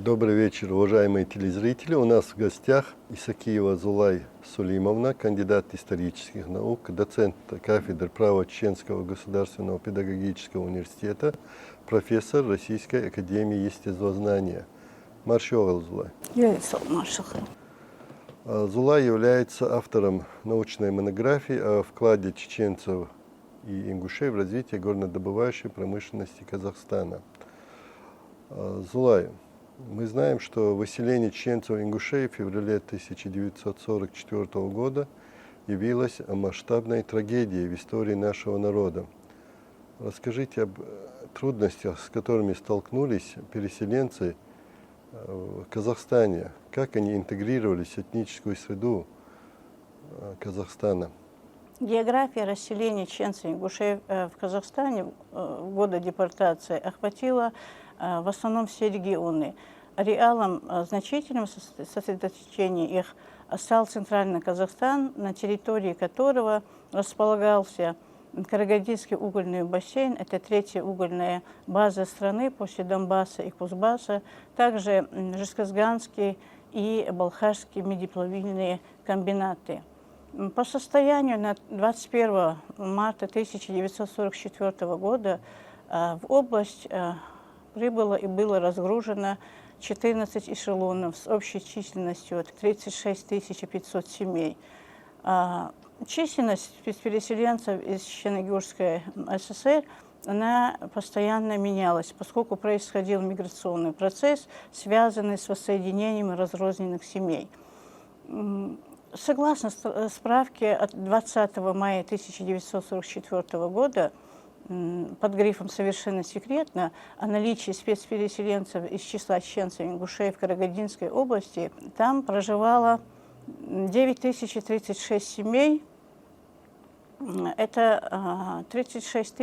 Добрый вечер, уважаемые телезрители. У нас в гостях Исакиева Зулай Сулимовна, кандидат исторических наук, доцент кафедры права Чеченского государственного педагогического университета, профессор Российской академии естествознания. Маршал Зулай. Зулай является автором научной монографии о вкладе чеченцев и ингушей в развитие горнодобывающей промышленности Казахстана. Зулай, мы знаем, что выселение чеченцев и ингушей в феврале 1944 года явилось масштабной трагедией в истории нашего народа. Расскажите об трудностях, с которыми столкнулись переселенцы в Казахстане, как они интегрировались в этническую среду Казахстана. География расселения чеченцев и ингушей в Казахстане в годы депортации охватила в основном все регионы. Реалом значительным сосредоточения их стал Центральный Казахстан, на территории которого располагался Карагандинский угольный бассейн, это третья угольная база страны после Донбасса и Кузбасса, также Жезказганский и Балхашские медиплавильные комбинаты. По состоянию на 21 марта 1944 года в область прибыло и было разгружено 14 эшелонов с общей численностью 36 500 семей. Численность переселенцев из Чечено-Ингушской ССР она постоянно менялась, поскольку происходил миграционный процесс, связанный с воссоединением разрозненных семей. Согласно справке от 20 мая 1944 года, под грифом «Совершенно секретно» о наличии спецпереселенцев из числа чеченцев и ингушей в Карагандинской области, там проживало 9036 семей, это 36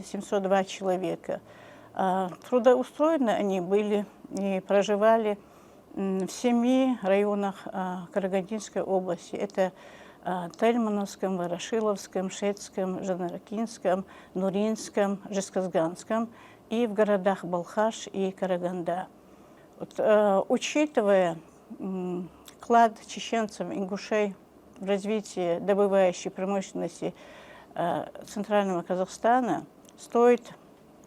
702 человека. Трудоустроены они были и проживали в 7 районах Карагандинской области. Это Тельмановском, Ворошиловском, Шецком, Жанаракинском, Нуринском, Жезказганском и в городах Балхаш и Караганда. Учитывая вклад чеченцев и ингушей в развитие добывающей промышленности Центрального Казахстана, стоит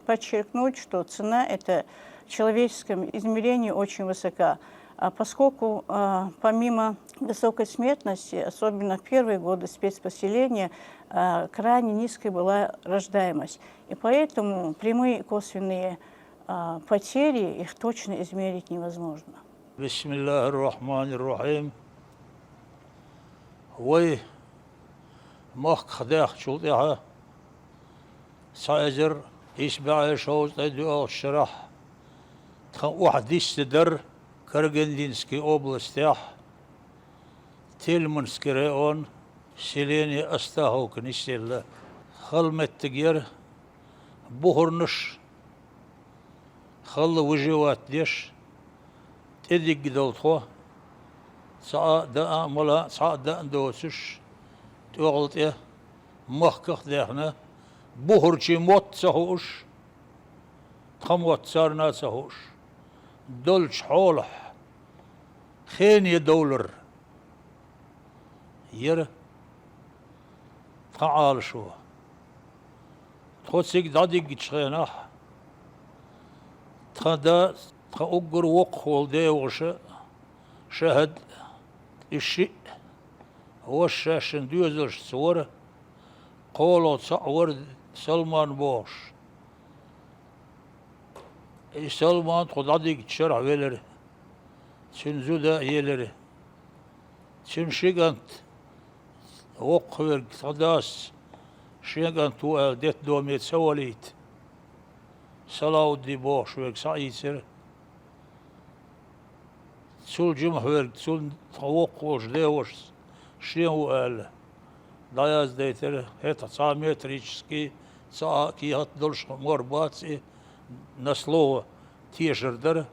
подчеркнуть, что цена эта в человеческом измерении очень высока. Поскольку помимо высокой смертности, особенно в первые годы спецпоселения, крайне низкой была рождаемость. И поэтому прямые и косвенные потери, их точно измерить невозможно. Бисмиллахир-рахманир-рахим. Ой, мах хдах чултиха. Сайзер ишба'и шоуз айдуал шарах. Тхан ухдиш сидр Карагандинской области, Тельманский район, селение Астаховка, Нисселла, Халметтегер, Бухурныш, Халла выживать деш, Тедик гидалтхо, Саада Амала, Саада Андосиш, Туалте, Махках дехна, Бухурчи мот сахуш, Тхамот царна сахуш, Дольч холах, خين $1 ير فعال شو تخوتسيك داديك تشخينه تخدا تخوقر وقخول دي وش شهد الشيء هو الشاشن ديوزرش صور قولو تصور سلمان بوش سلمان تخداديك تشرح ويلر Çinzuda yeleri, Çin şigant, okver tadas, şigant tuel det domet savalit, salaudi boş ve saitser, sul cumhur sul okvoş devoş, şiuel, dayaz deter, het sametriçki, sa ki hat dolş morbatsi, на слово тешердер.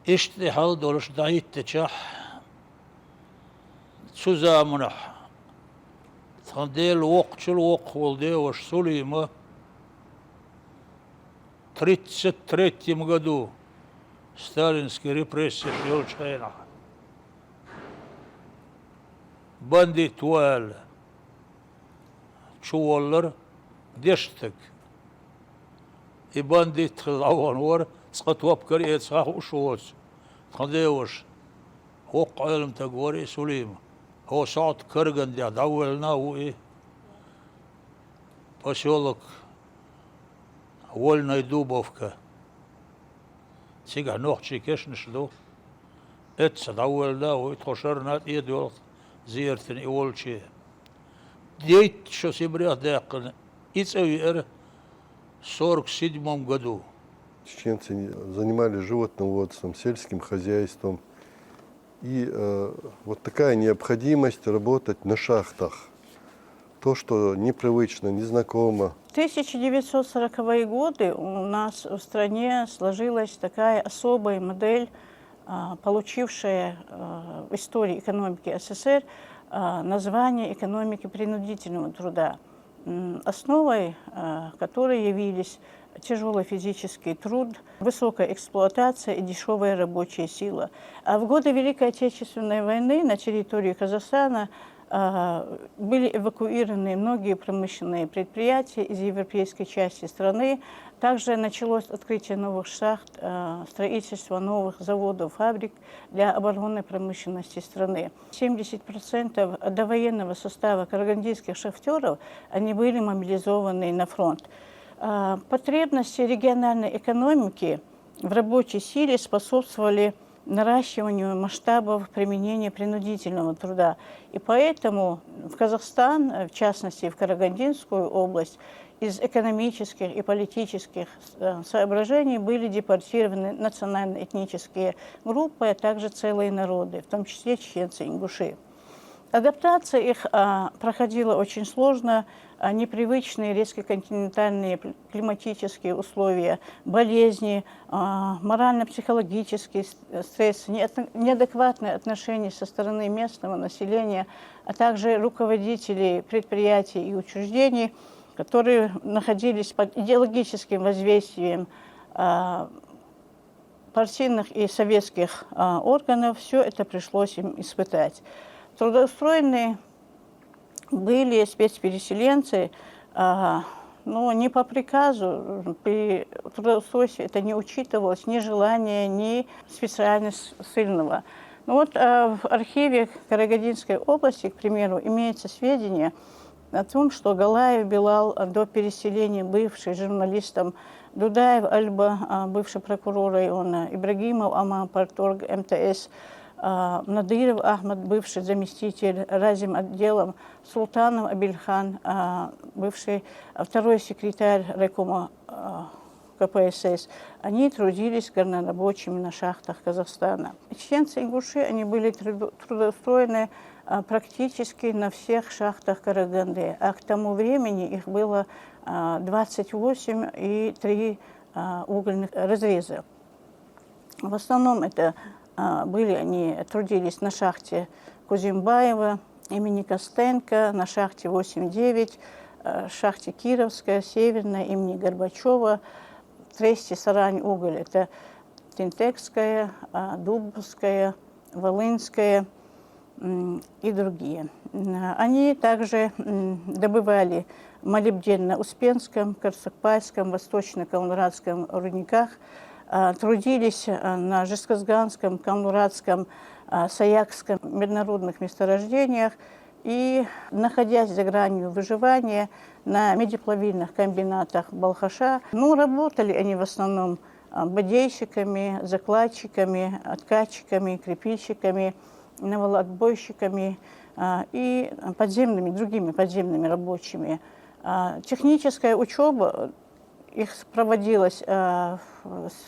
İşte hal doluş dayıt teçah suzamınah tandel okçul ok oldu oş Сулейма 33 году сталинские репрессии Шилчайна. Бандит уэль. Чуоллер дештек. И бандит хлаван вор схатвап кариет сах ушоц. Хадеуш. Хоқ айлм тагвори сулим. О саат кырган дя давэлна уи. Поселок Вольная Дубовка. Сега нохчи кешншло. Это давэлна уи тошарнат идёл зиертен и волчи. 9 сентября декан. В 1947 году. Чеченцы занимались животноводством, сельским хозяйством. И вот такая необходимость работать на шахтах. То, что непривычно, незнакомо. В 1940-е годы у нас в стране сложилась такая особая модель, получившая в истории экономики СССР название экономики принудительного труда, основой которой явились тяжелый физический труд, высокая эксплуатация и дешевая рабочая сила. А в годы Великой Отечественной войны на территории Казахстана были эвакуированы многие промышленные предприятия из европейской части страны. Также началось открытие новых шахт, строительство новых заводов, фабрик для оборонной промышленности страны. 70% довоенного состава карагандинских шахтеров они были мобилизованы на фронт. Потребности региональной экономики в рабочей силе способствовали наращиванию масштабов применения принудительного труда. И поэтому в Казахстан, в частности в Карагандинскую область, из экономических и политических соображений были депортированы национально-этнические группы, а также целые народы, в том числе чеченцы и ингуши. Адаптация их проходила очень сложно, непривычные резко-континентальные климатические условия, болезни, морально-психологический стресс, неадекватное отношение со стороны местного населения, а также руководителей предприятий и учреждений, которые находились под идеологическим воздействием партийных и советских органов, все это пришлось им испытать. Трудоустроенные были спецпереселенцы, но не по приказу, при трудоустройстве это не учитывалось, ни желание, ни специальность ссыльного. Но вот в архиве Карагандинской области, к примеру, имеется сведения о том, что Галаев Билал до переселения, бывший журналистом, Дудаев Альба, бывший прокурор района, Ибрагимов Ама, парторг МТС, Надыров Ахмад, бывший заместитель разим отделом, Султанов Абильхан, бывший второй секретарь райкома КПСС, они трудились горнорабочими на шахтах Казахстана. Чеченцы и ингуши, они были трудоустроены практически на всех шахтах Караганды, а к тому времени их было 28 и 3 угольных разреза. В основном это они трудились на шахте Кузимбаева, имени Костенко, на шахте 8-9, шахте Кировская, Северная, имени Горбачева, Трести, Сарань, уголь. Это Тинтекская, Дубовская, Волынская и другие. Они также добывали молибден на Успенском, Карсакпайском, Восточно-Калмыцком рудниках, трудились на Жезказганском, Калмыцком, Саякском международных месторождениях и, находясь за гранью выживания на медиплавильных комбинатах Балхаша, работали они в основном бодейщиками, закладчиками, откатчиками, крепильщиками, наволотбойщиками и другими подземными рабочими. Техническая учеба их проводилась в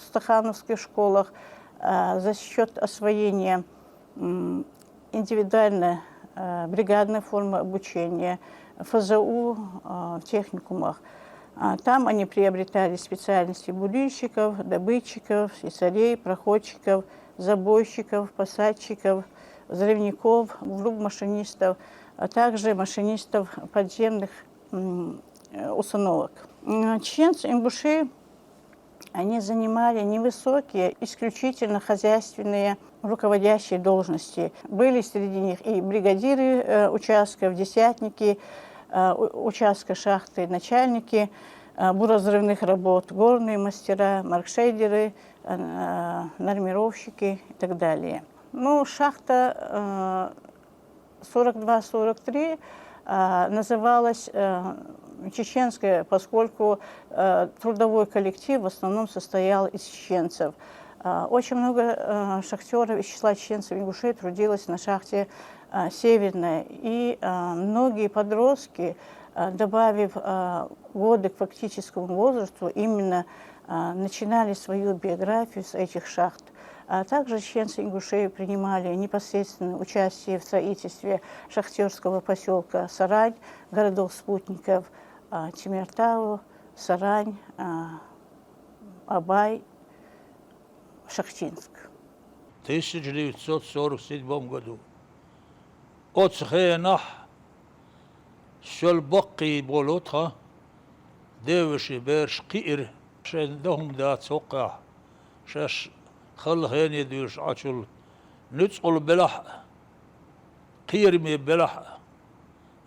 стахановских школах за счет освоения индивидуальной бригадной формы обучения, ФЗУ в техникумах. Там они приобретали специальности бурильщиков, добытчиков, слесарей, проходчиков, забойщиков, посадчиков, взрывников, грубмашинистов, а также машинистов подземных установок. Чеченцы, ингуши Они занимали невысокие, исключительно хозяйственные руководящие должности. Были среди них и бригадиры участков, десятники участка шахты, начальники буразрывных работ, горные мастера, маркшейдеры, нормировщики и так далее. Ну, шахта 42-43 называлась чеченская, поскольку трудовой коллектив в основном состоял из чеченцев. Очень много шахтеров из числа чеченцев-ингушей трудилось на шахте Северная. И многие подростки, добавив годы к фактическому возрасту, именно начинали свою биографию с этих шахт. А также чеченцы-ингуши принимали непосредственное участие в строительстве шахтерского поселка Сарань, городов-спутников Темиртау, Сарань, Абай, Шахтинск. В 1947 году от Схенах Шельбаки Болотха Девиши Берш Кир Шендом да Цока Шаш خل يدوش عشل ندخل بلح قيرمي بلح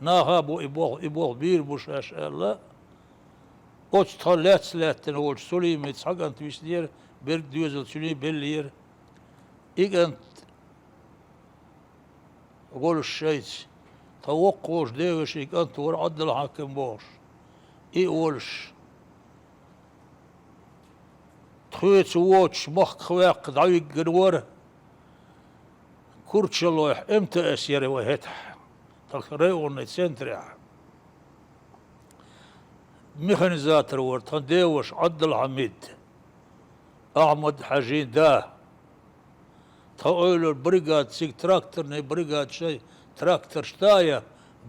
ناهابو إبوغ بير بوش الله أوش طلعت سلاتن أوش سليمي تسحقن تويسدير برد دوزل سليم بلير إيجنت أقول الشيء توقوش ديوش إيجنت ور عدل حاكم بوش إي أولش تخويت ووتش مخ خواق دعوي قنور كورتشلوح امتى اسيري وهتح تخريون سنتريح ميخانيزاتر ورطان ديوش عبد الحميد احمد حجين دا تقول البريغاد سيك تراكتر ني بريغاد شي تراكتر شتايا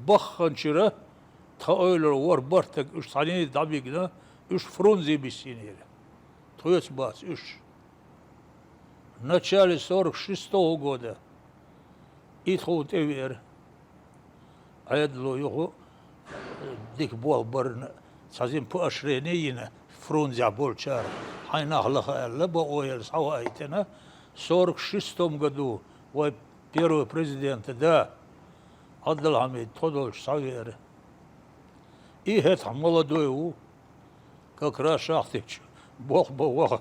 بخن شره تقول ور برتك اش ثاني دعبيقنا اش فرونزي بسينير Троец бац, иш. В начале 46-го года идхут эвер, а я думаю, его дик бол барна, сазим по ашренеина, фрунзя болчар, хайнах лаха лаба ойл сауайтена, в 46-м году, вой первый президент, да, Абдулхамид Тодольч Савер. И это молодой, как раз шахтич. Бог Бог,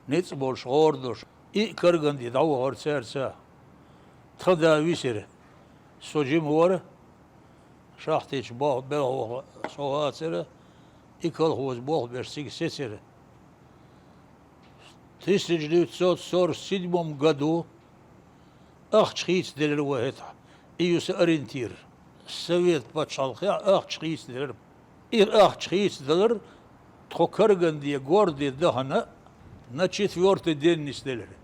ниц больше гордош. И карганди дау горцерца. Тогда висер. Соджим вора. Шахтич Бог бел соацера. И колхоз Бог берсиг сесер. В 1947 году ахчхиц делер и юс ориентир. Совет подшалхя ахчхиц делер. И ахчхиц делер. Тхокаргандия гордые дохана на 4-й день не сделали.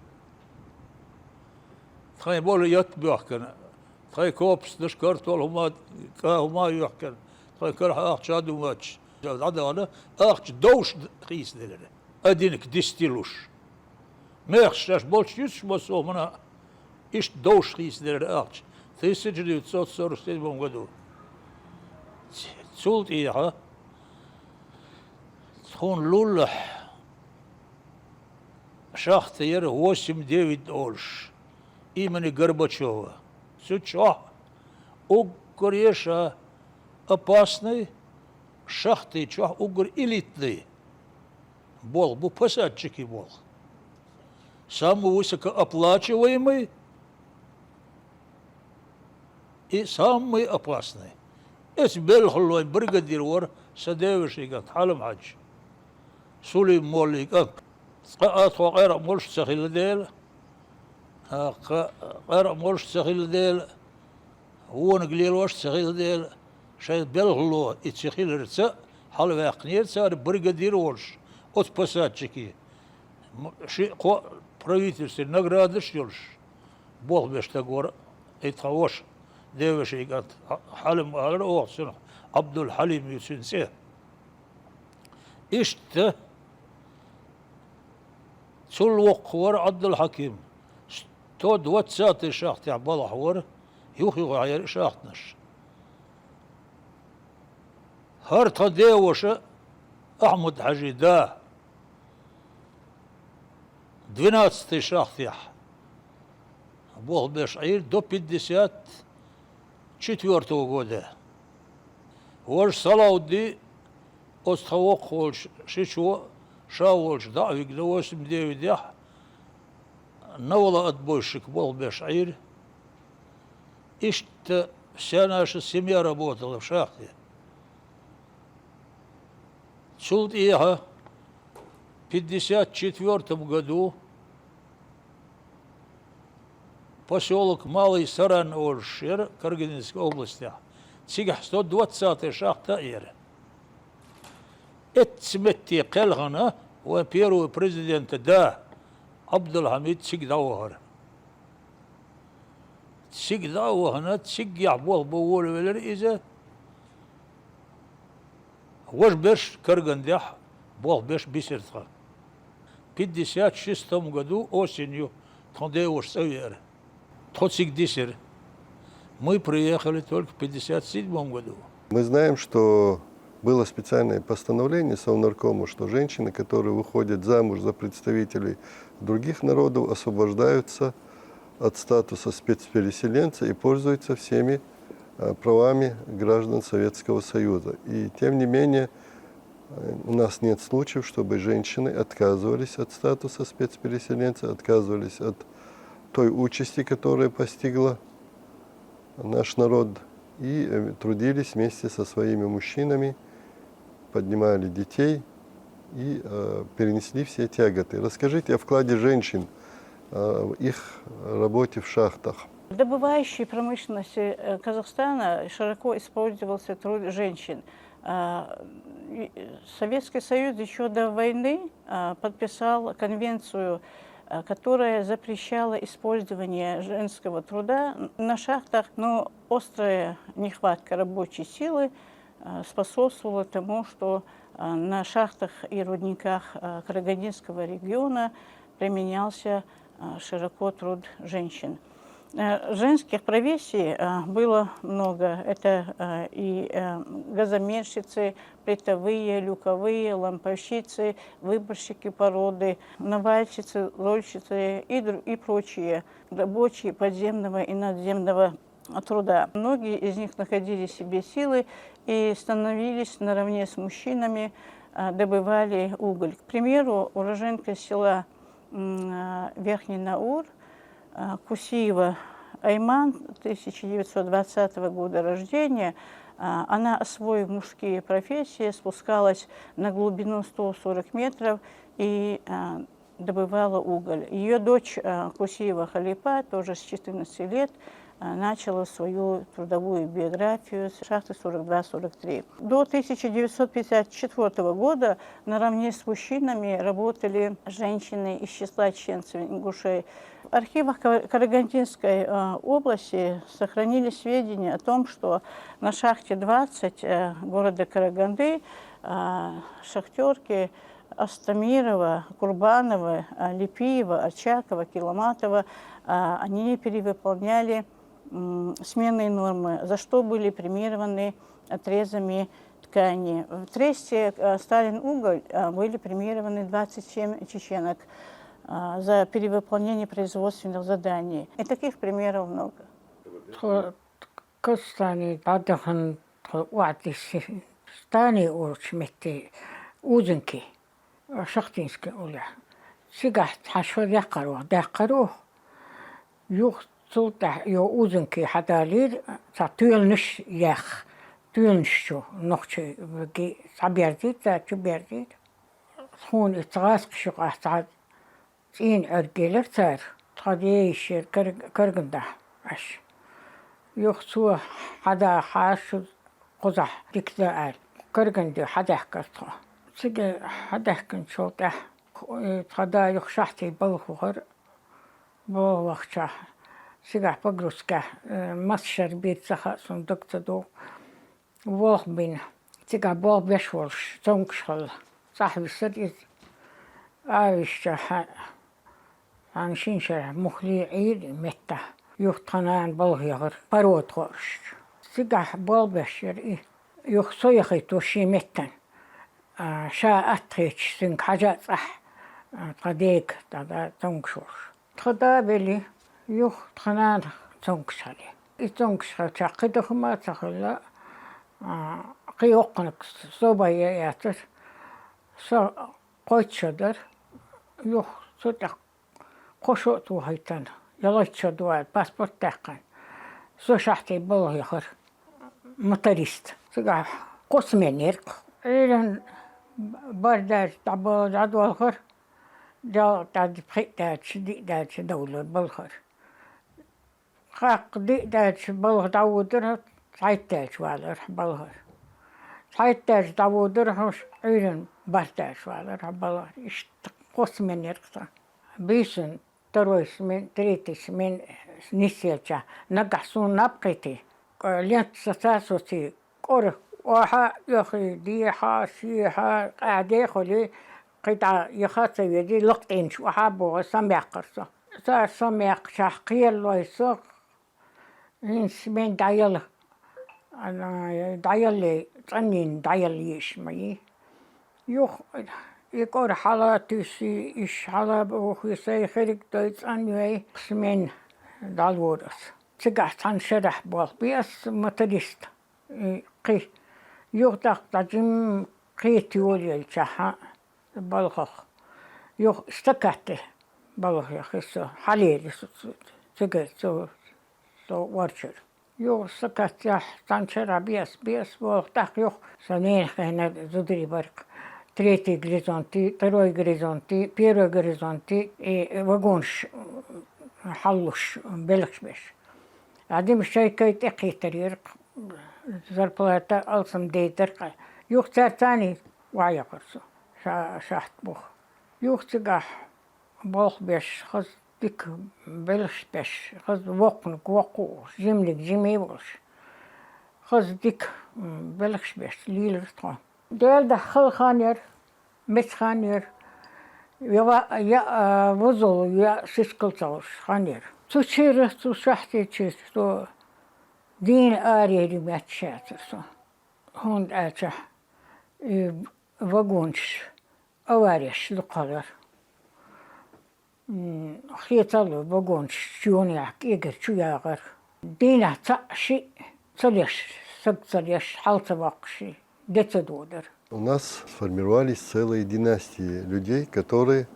Тхай более ят бьохкана. Тхай копс наш картол хума юхкан. Тхай карха ахча думач. Адана ахч доуш хи сделали. Одинк дистилуш. Мехшаш больше юш масомана. Иш доуш хи сделали ахч. В 1947 году. Цулт иха. Хон лулах шахтер 8-9 ольш имени Горбачева. Суча угореша опасный шахты чах угор элитный. Бол, бу посадчики бол. Самый высокооплачиваемый и самый опасный. Это белхлой бригадир вор садевишь игат халам хадж. سولي مولي قات وغير مولش سخيل ديل غير مولش سخيل ديل هو نقليل واش سخيل ديل شاي بلغلو اتسخيل رتسا حال واقنير سار برغدير ولش от посадчики شي قو правительство наградыш юлш бог бешта гор итхавош девеш игат халим алар оқсын Абдул Халим юсинсе иште سول وقور عبد الحكيم 120 شاخت يا بالله حور يوخي غير شاختنش هرت ديوش احمد حجي دا 12-й шахте был Бешаир до 54 года. Вож Салауди Остхавок Холш Шичо Шаулш Давик до 89 Навала отбойщик был Бешаир. Ишь-то вся наша семья работала в шахте. Чулт Иха в 54 году поселок Малый Саран Оршер Каргинской области. Сигах 120 шахта Ир. Этсметти Келгана و первый президент да Абдулхамид Сигдаугар. Сигдаугана Сигья был боволвелер иза وش بيش كرغندح بول بيش بيسرتها 56 году осенью тандеуш север тхоцик дисер мы приехали только в 57 году. Мы знаем, что было специальное постановление Совнаркома, что женщины, которые выходят замуж за представителей других народов, освобождаются от статуса спецпереселенца и пользуются всеми правами граждан Советского Союза. И тем не менее, у нас нет случаев, чтобы женщины отказывались от статуса спецпереселенца, отказывались от той участи, которая постигла наш народ, и трудились вместе со своими мужчинами, поднимали детей и перенесли все тяготы. Расскажите о вкладе женщин в их работе в шахтах. В добывающей промышленности Казахстана широко использовался труд женщин. Советский Союз еще до войны подписал конвенцию, которая запрещала использование женского труда на шахтах, но острая нехватка рабочей силы способствовала тому, что на шахтах и рудниках Карагандинского региона применялся широко труд женщин. Женских профессий было много. Это и газомерщицы, плитовые, люковые, ламповщицы, выборщики породы, навальщицы, лольщицы и прочие рабочие подземного и надземного труда. Многие из них находили в себе силы и становились наравне с мужчинами, добывали уголь. К примеру, уроженка села Верхний Наур Кусиева Айман, 1920 года рождения, она, освоив мужские профессии, спускалась на глубину 140 метров и добывала уголь. Ее дочь Кусиева Халипа, тоже с 14 лет, начала свою трудовую биографию с шахты 42-43. До 1954 года наравне с мужчинами работали женщины из числа чеченцев ингушей. В архивах Карагандинской области сохранились сведения о том, что на шахте 20 города Караганды шахтерки Астамирова, Курбанова, Липиева, Очакова, Киломатова, они перевыполняли сменные нормы, за что были премированы отрезами ткани. В Тресте Сталин-Уголь были премированы 27 чеченок за перевыполнение производственных заданий. И таких примеров много. Узенки, шахтинский уля. Сигах хашо дякарух, юх цулта ё узенки хадалир, са тюльнш ях, тюльншу нохчи вги сабердит, са чубердит. Хун ицгаск шугах са цин эргелер цар, тхадейшир кыргында аш. Юх цу хада хашу قزح دكتور كرجندي حداه كرتو سجى حداه كن شوطه خدا يخشحتي بالخور بوخشة سجى بقرسكه مسشر بيت سخا صندوق تدو ووخ بين سجى بوخ بيشولش تونكشل صاحب السديد عايش عن شينشر مخلي عيد متى يختنان بالغير بروت خورش سجح بالبشر يخصيخي توشي متن شاء أتخيش سنك حاجات صح тадек тада тонгшош. Тада бели юх тханан тонгшали. И тонгша чакидохма цахла қиоқнық собая ятыр. Со қойчадар юх сота қошо тухайтан. Ялайча дуа паспорт таққан. Со шахти бол яхыр моторист. Сега қосменерк. Ирен бардар табо задвалхыр. Да тад притач дидач даула болхыр. Хақ дидач бол даудыр сайтач валыр болхыр. Сайтач даудыр хош ирен бартач валыр болхыр. Ишт қосменерк. Бисен второй смен, третий смен несеча. Нагасун напкити. Лент сасасоти. Кор واحد يخي ديحة سيحة قاعدة خلي قطع يخاطر يدي لقطين شو حابو سمع قرصة سمع شحقية الله يسوق إنسان دايل أنا دايل تنين دايل يشمي يخ يقول حالاتي سي إيش حالة بوخي سي خيرك دويت أنوي سمين دالورس تقع تنشرح بول بيس متريست قي يغتق تجم قيت يولي الشحا بالخخ يغ استكته بالخ يخسو حليل سو ورشر يغ استكته تنشر بيس وغتق يغ سنين خينا زدري برق تريتي غريزونتي تروي غريزونتي بيرو غريزونتي وغونش حلوش بلخش بش عدم الشيكة تقي تريرق зарплата алсам дейтер. Юх цартани вая корсо. Шахт бух. Юх цигах бог беш хаз дик белш беш хаз вокн воку землик зимей болш. Хаз дик белш беш лилер тро. Дер да ханер месханер я вузол я сискалцалш ханер. Цучир цу шахти чисто دين آريري باتشاترسو هون آتا وغونش أواريش لقالر خيطالو وغونش جونياك إيجر شوياغر دينا تأشي تليش سبتليش حالة واقشي ديتدودر. У нас сформировались целые династии людей, которые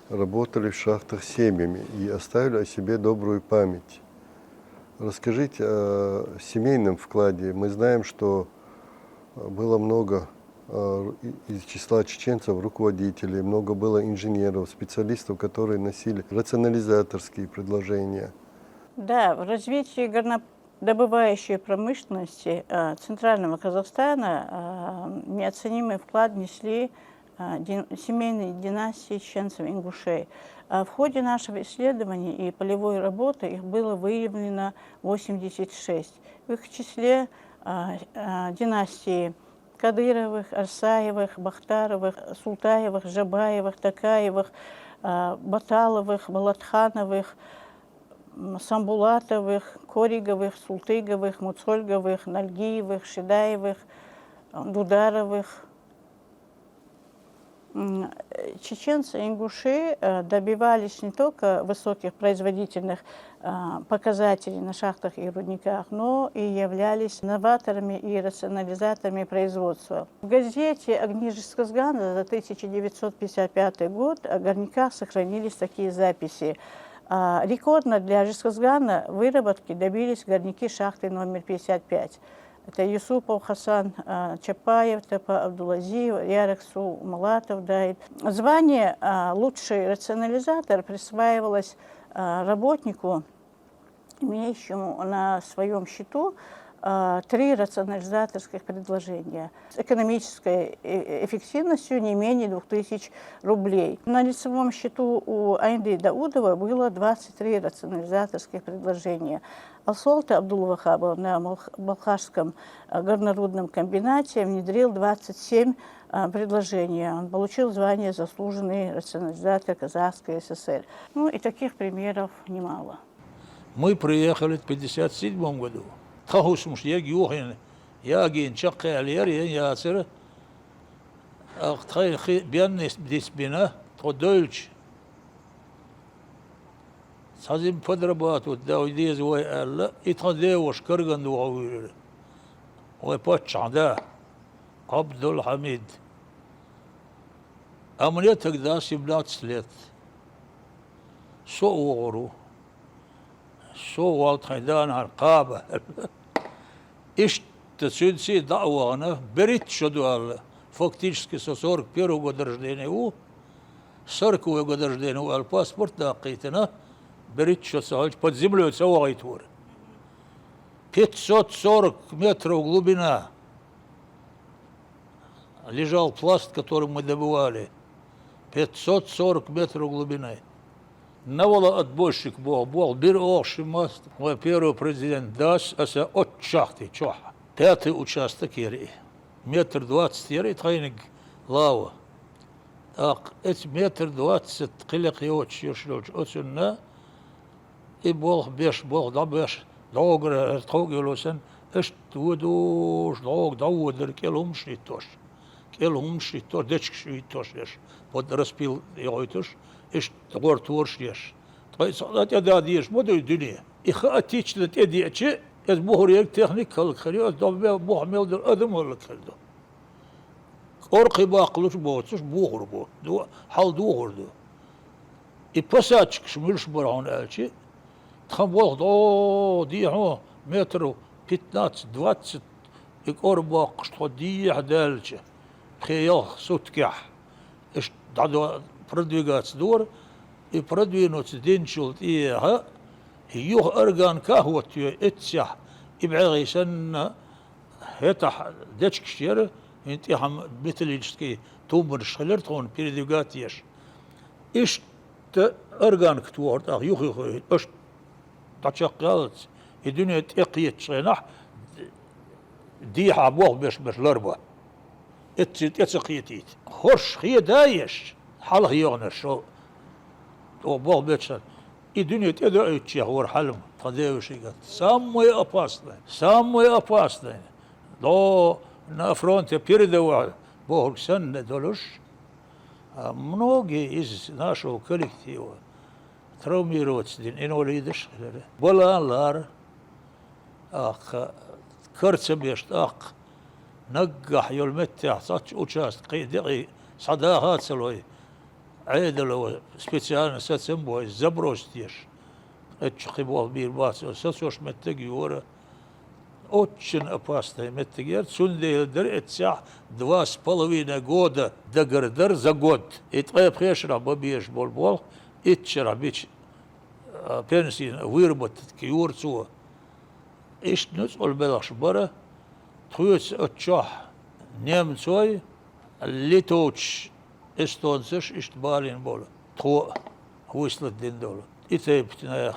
работали в шахтах семьями и оставили о себе добрую память. Расскажите о семейном вкладе. Мы знаем, что было много из числа чеченцев руководителей, много было инженеров, специалистов, которые носили рационализаторские предложения. Да, в развитии горнодобывающей промышленности Центрального Казахстана неоценимый вклад внесли семейные династии чеченцев-ингушей. В ходе нашего исследования и полевой работы их было выявлено 86. В их числе династии Кадыровых, Арсаевых, Бахтаровых, Султаевых, Жабаевых, Такаевых, Баталовых, Балатхановых, Самбулатовых, Кориговых, Султыговых, Муцольговых, Нальгиевых, Шидаевых, Дударовых. Чеченцы и ингуши добивались не только высоких производительных показателей на шахтах и рудниках, но и являлись новаторами и рационализаторами производства. В газете «Огни Жезказгана» за 1955 год о горняках сохранились такие записи. Рекордно для Жезказгана выработки добились горняки шахты номер 55. Это Юсупов Хасан Чапаев, Тапа Абдулазиев, Ярексу Малатов, Дайд. Звание «лучший рационализатор» присваивалось работнику, имеющему на своем счету 3 рационализаторских предложения с экономической эффективностью не менее 2000 рублей. На лицевом счету у Айнды Даудова было 23 рационализаторских предложения. Алсолта Абдул-Вахаба на Балхашском горнорудном комбинате внедрил 27 предложений. Он получил звание «Заслуженный рационализатор Казахской ССР». Ну и таких примеров немало. Мы приехали в 1957 году. Тахусмуш ягиохин, ягин чакалер, ясер. Ахтай бяннис бдисбина, تودلش سازم فدربات وداوديز وي ألا يتخديوش كرغن وعويل ويباتش عدا عبد الحميد أمنيتك داس يبنات سليت سو وغرو سو والت خيدان عرقابة إيش تسيدسي دعوانا بريت شدوال فاكتически со 41 года рождения у 40 года рождения у паспорт дақитина بريت شو под землей савайтур 540 метров глубина лежал пласт, который мы добывали. 540 метров глубины. Навала отбойщик был бир ошимаст. Мой первый президент дас, аса от шахты, чоха. 5-й участок ери. 1,20 ери, тайник лава. Так, эти 1,20 килек йоч, отсюда. И Бог беш, да беш. Долго трогался, эш тудуш, долго даудер, келумши тош. Келумши тош, дечкши тош, еш. Под распил йойтош, эш гортурш еш. Той солдат я дадиеш, моду дюне. И хаотично те дече, эс бухурек техник халхариос, да Бог мелдер адам халхальдо. Орқи бақлуш боцуш бухур бо. Хал духурду. И посачк шмирш бараун элчи. تخبوه دو ديحو مترو 15-20 إقربا قشتو ديح دالجة خيال سوتكح إش دادو продвигаться دور и продвинуться динчулт إيها هيوه أرغان كاهوت إتسيح إبعغي سنة هتح ديشك شيرة انتيحم مثليجسكي تومر شخلرتون продвигатيش إش أرغان كتوارت يوه إش تشقلت الدنيا تقيت شينح دي حبوه بش لربا اتسقيتيت خش هي دايش حال هيونر شو او بوه بش الدنيا تدعي تشهور حلم تداوي قال самое опасное до на фронте передовал Бог сенне долуш многие из нашего коллектива травмироваться дин инвалидиш балалар ах كرتبيشت أق نجح يلمتع صاتش أوشاست قيدقي صداقات سلوي عيدلو سبيسيال ساتسمبوي زبروستيش اتشقي بوال بير باس ساتشوش متجي ورا очень опасное меттегер сунде дер اتسع 2,5 года дагердер за год итqeb хешра бабиеш болбол итчера бич пенсии выработать киурцу إيش نسأل بلاش برا تخيس أتشاح نيمتوي اللي توش استونسش إشتبالين بولا تخو وصلت دين دولا إتايبتنا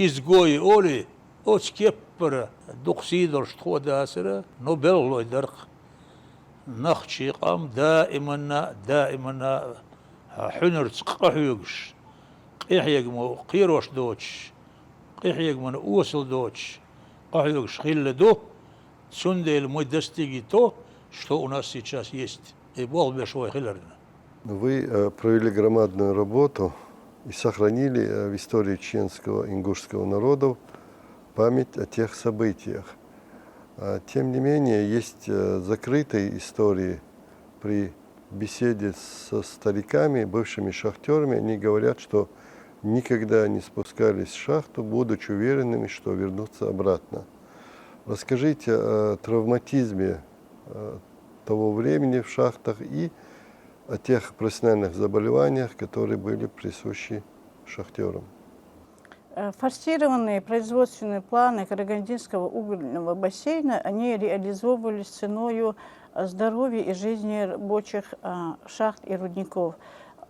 إزغوي أولي أوش كيبر دقسيدرش تخو داسرة نوبل درق نخشي قام دائما حنر تقحيوش قيحيق قيروش دوش قيحيق من أوصل دوش قاعدة шхилля до сундель мы достигли то, что у нас сейчас есть. И Бог большой хилерна. Вы провели громадную работу и сохранили в истории чеченского и ингушского народов память о тех событиях. Тем не менее, есть закрытые истории при беседе со стариками, бывшими шахтерами. Они говорят, что никогда не спускались в шахту, будучи уверенными, что вернутся обратно. Расскажите о травматизме того времени в шахтах и о тех профессиональных заболеваниях, которые были присущи шахтерам. Форсированные производственные планы Карагандинского угольного бассейна, они реализовывались ценою здоровья и жизни рабочих шахт и рудников.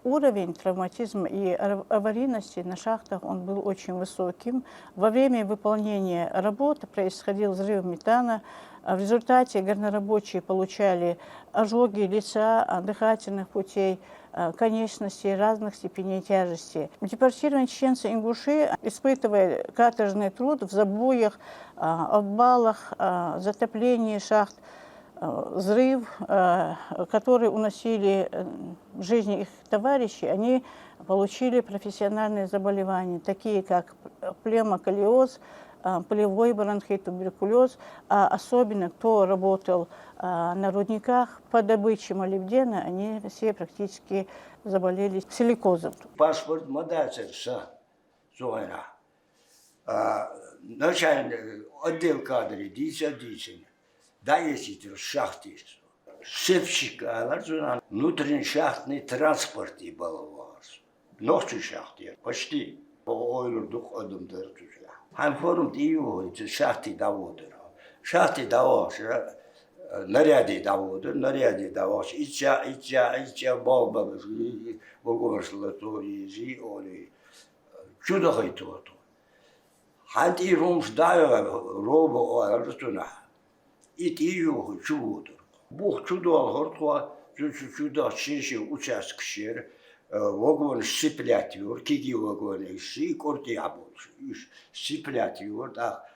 Уровень травматизма и аварийности на шахтах он был очень высоким. Во время выполнения работы происходил взрыв метана. В результате горнорабочие получали ожоги лица, дыхательных путей, конечностей разных степеней тяжести. Депортированные чеченцы-ингуши, испытывая каторжный труд в забоях, обвалах, затоплении шахт, взрыв, который уносили жизни их товарищей, они получили профессиональные заболевания, такие как плевмоколлеоз, полевой бронхит, туберкулез, а особенно кто работал на рудниках по добыче молибдена, они все практически заболели силикозом. Паспорт модацерса зоина. Начальник отдел кадры дийsen. Да есть шахты. Сепщик, внутренний шахтный транспорт и баловарс. Ночью шахты, почти. Ойлурдук адамдар тужа. Hem forum diyor, şahti davudur. Şahti davos, наряди давуdur, наряди давос. İçe bal babız, boğuşla torizi, oli. Çuda haytu. Hanti rums daya robo arasına. İtiyor çudur. Bu çuda hortwa, çuda şişi uçask şer. Вагон сцеплятıyor, kiki vagonu işi, kortaya bulur. Sцеплятıyor, da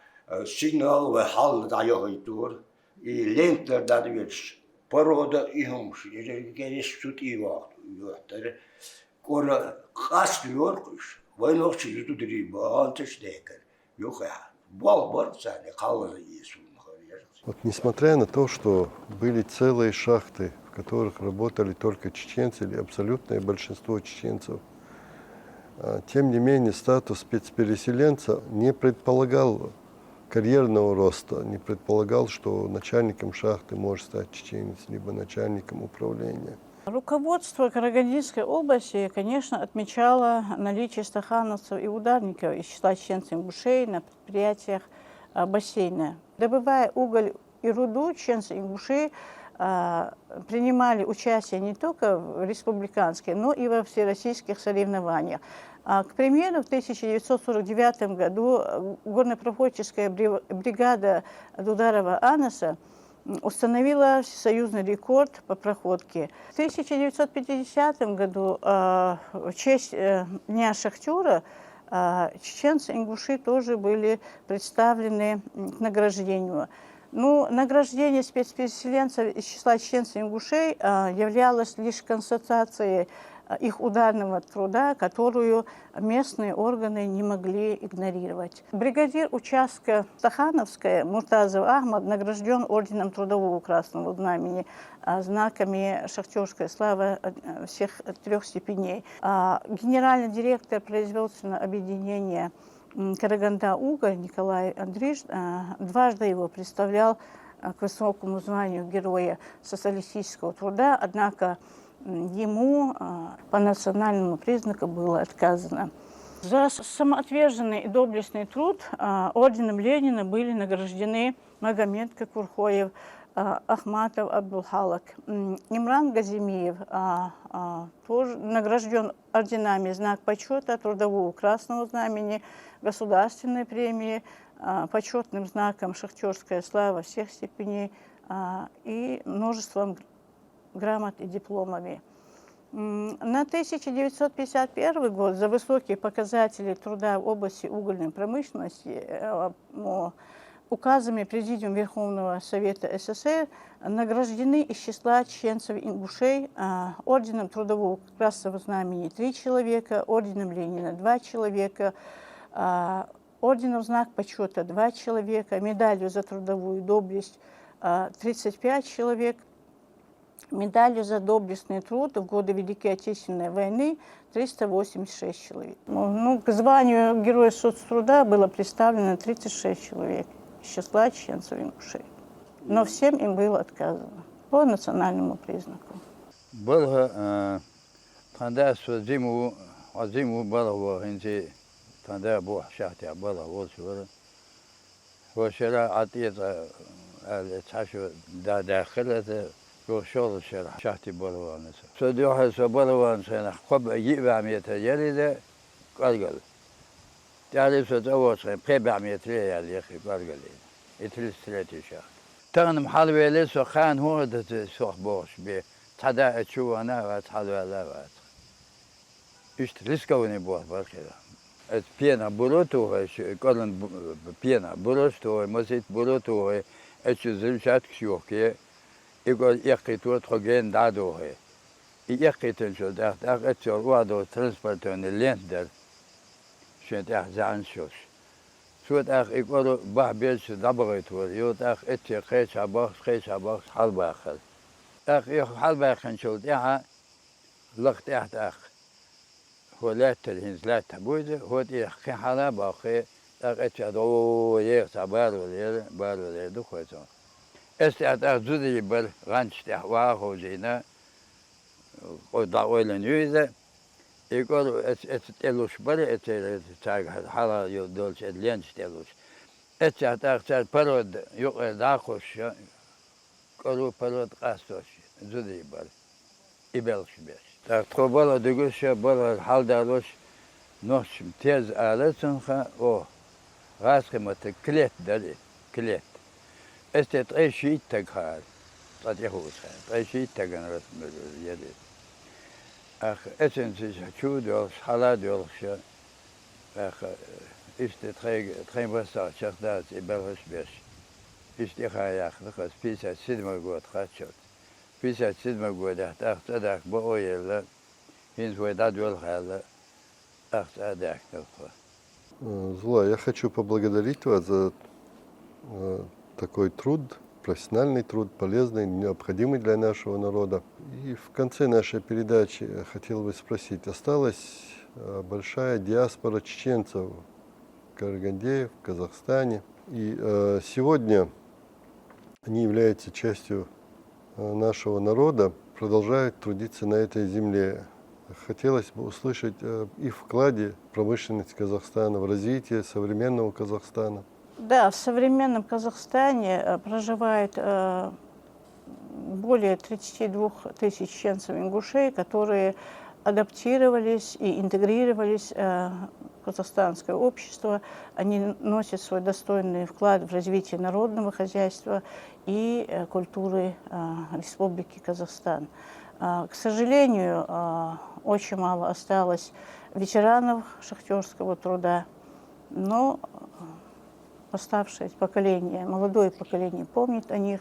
signal ve hal dayıyor, lenkler dayıyor. Paroda ihumş, geniş tut iyi vakti. Kora kaslıyor, ve nokçu yutudur, bağıntış değer. Yok ya, bal var seni, kalanı yiyorsun. Вот, несмотря на то, что были целые шахты, в которых работали только чеченцы или абсолютное большинство чеченцев, тем не менее статус спецпереселенца не предполагал карьерного роста, не предполагал, что начальником шахты может стать чеченец, либо начальником управления. Руководство Карагандинской области, конечно, отмечало наличие стахановцев и ударников из числа чеченцев-ингушей на предприятиях бассейна. Добывая уголь и руду, чеченцы-ингуши принимали участие не только в республиканских, но и во всероссийских соревнованиях. К примеру, в 1949 году горнопроходческая бригада Дударова Анаса установила всесоюзный рекорд по проходке. В 1950 году в честь Дня шахтера чеченцы-ингуши тоже были представлены к награждению. Ну, награждение спецпереселенцев из числа чеченцев-ингушей являлось лишь констатацией их ударного труда, которую местные органы не могли игнорировать. Бригадир участка Стахановская Муртазов Ахмад награжден орденом Трудового Красного Знамени, знаками шахтерской славы всех 3 степеней. Генеральный директор производственного объединения Караганда-Уголь Николай Андриш дважды его представлял к высокому званию Героя социалистического труда, однако ему по национальному признаку было отказано. За самоотверженный и доблестный труд орденом Ленина были награждены Магомед Кокурхоев, Ахматов Абдулхалак, Имран Газимиев тоже награжден орденами Знак почета Трудового Красного Знамени, Государственной премии, почетным знаком Шахтерская слава всех степеней и множеством грамот и дипломами. На 1951 год за высокие показатели труда в области угольной промышленности указами Президиума Верховного Совета СССР награждены из числа чеченцев-ингушей орденом Трудового Красного Знамени 3 человека, орденом Ленина 2 человека, орденом Знак почета 2 человека, медалью за трудовую доблесть 35 человек, медалью за доблестный труд в годы Великой Отечественной войны 386 человек. Ну, к званию Героя соцтруда было представлено 36 человек из числа чеченцев-ингушей. Но всем им было отказано по национальному признаку. Было тогда зиму было тогда было шахте было вот вчера отец чаще дохлый وشغل الشارع شحتي بلوان سدوها سبلوان سنة خب يبع متر يلي قلقل تعرف سدوها سنة بيبع متر يلي أخي قلقل يتلس ثلاثة شهر تغنم حلوة لسه خان هو ده سوق بوش بي تدا شو أنا وتحلوة لا وات إيش تلسكوني بوه بالكذا بينا بروتو قلن بينا بروتو مسيت بروتو إيش زلشات كشوكي يقول يقي توت خجين دادوه يقي تنشو ده أتشور وادو ترانسبورتون الليندر شنت زعن شوش شوت يقولوا باه بيش دبغت يوت اتشي خيشا بوخ حال باخر يخ حال باخر شوت لقت هو لا تلهنز لا تبوده هو خي حالا باخي اتشي دو يخ بارو دو خويتون زودي بل غانش واخو زينا ودعوة لنيوزة يقولوا اتلوش بل اتشاق حالا يدولش ادلينش تلوش اتشاق برود يقل داخوش قالوا برود قاستوش زودي بل يبلش بيش تاقو بلا دقوش بلا الحال دالوش نوش تيز آلتنخا غاسخي مت كليت دالي كليت تعيشي تقهار تطيحوش تعيشي تقن رسم اليدي اسنسيش شو دولش حالا دولش تخيم بسا شخدات يبلغش بيش خاياخ نخص بيسا سيدما قوت خاتشوت بيسا سيدما قوت تداك بقوي هنز ويداد والخيال تداك نلخوا. Зула, я хочу поблагодарить вас за такой труд, профессиональный труд, полезный, необходимый для нашего народа. И в конце нашей передачи я хотел бы спросить, осталась большая диаспора чеченцев в Караганде, в Казахстане. И сегодня они являются частью нашего народа, продолжают трудиться на этой земле. Хотелось бы услышать их вкладе в промышленность Казахстана, в развитие современного Казахстана. Да, в современном Казахстане проживает более 32 тысяч чеченцев-ингушей, которые адаптировались и интегрировались в казахстанское общество. Они носят свой достойный вклад в развитие народного хозяйства и культуры Республики Казахстан. К сожалению, очень мало осталось ветеранов шахтерского труда, но оставшееся поколение, молодое поколение помнит о них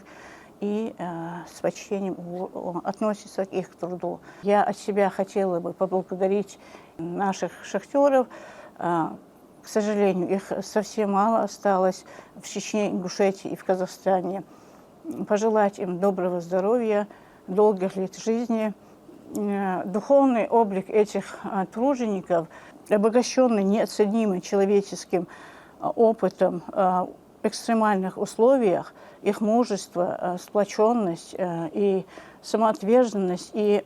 и с почтением относится к их труду. Я от себя хотела бы поблагодарить наших шахтеров. К сожалению, их совсем мало осталось в Чечне, Ингушетии и в Казахстане. Пожелать им доброго здоровья, долгих лет жизни. Духовный облик этих тружеников, обогащенный неоценимым человеческим опытом в экстремальных условиях, их мужество, сплоченность и самоотверженность и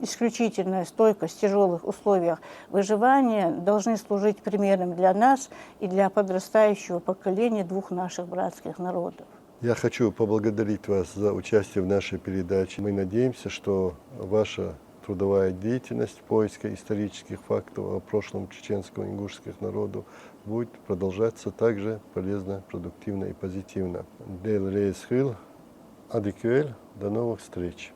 исключительная стойкость в тяжелых условиях выживания должны служить примером для нас и для подрастающего поколения двух наших братских народов. Я хочу поблагодарить вас за участие в нашей передаче. Мы надеемся, что ваша трудовая деятельность поиска исторических фактов о прошлом чеченского и ингушских народов будет продолжаться также полезно, продуктивно и позитивно. До новых встреч!